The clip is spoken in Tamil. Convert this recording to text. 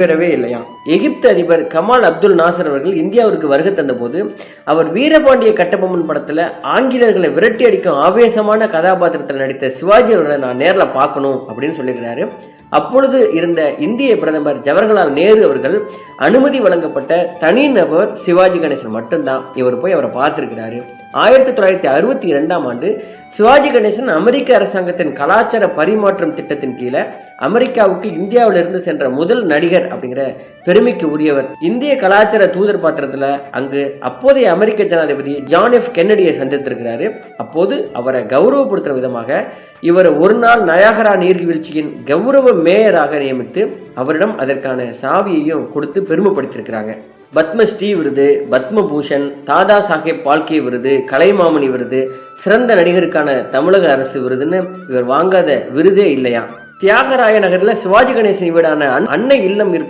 பெறவே இல்லையாம். எகிப்து அதிபர் கமால் அப்துல் நாசர் அவர்கள் இந்தியாவிற்கு வருகை தந்தபோது அவர் வீரபாண்டிய கட்டபொம்மன் படத்துல ஆங்கிலேயர்களை விரட்டி அடிக்கும் ஆவேசமான கதாபாத்திரத்தில் நடித்த சிவாஜி அவர்களை நான் நேர்ல பார்க்கணும் அப்படின்னு சொல்லியிருக்கிறாரு. அப்பொழுது இருந்த இந்திய பிரதமர் ஜவஹர்லால் நேரு அவர்கள் அனுமதி வழங்கப்பட்ட தனி நபர் சிவாஜி கணேசன் மட்டும்தான். இவர் போய் அவரை பார்த்திருக்கிறாரு. 1962ஆம் ஆண்டு சிவாஜி கணேசன் அமெரிக்க அரசாங்கத்தின் கலாச்சார பரிமாற்றம் திட்டத்தின் கீழே அமெரிக்காவுக்கு இந்தியாவிலிருந்து சென்ற முதல் நடிகர் அப்படிங்கிற பெருமைக்கு உரியவர். இந்திய கலாச்சார தூதர் பாத்திரத்துல அங்கு அப்போதைய அமெரிக்க ஜனாதிபதி ஜான் எஃப் கென்னடியை சந்தித்திருக்கிறாரு. அப்போது அவரை கௌரவப்படுத்துற விதமாக இவர் ஒரு நாள் நயாகரா நீர்வீழ்ச்சியின் கௌரவ மேயராக நியமித்து அவரிடம் அதற்கான சாவியையும் கொடுத்து பெருமைப்படுத்தியிருக்கிறாங்க. பத்மஸ்ரீ விருது, பத்மபூஷன், தாதா சாஹேப் பால்கே விருது, கலைமாமணி விருது, சிறந்த நடிகருக்கான தமிழக அரசு விருதுன்னு இவர் வாங்காத விருதே இல்லையா. தியாகராய நகர்ல சிவாஜி கணேசன் வீடான அன்னை இல்லம்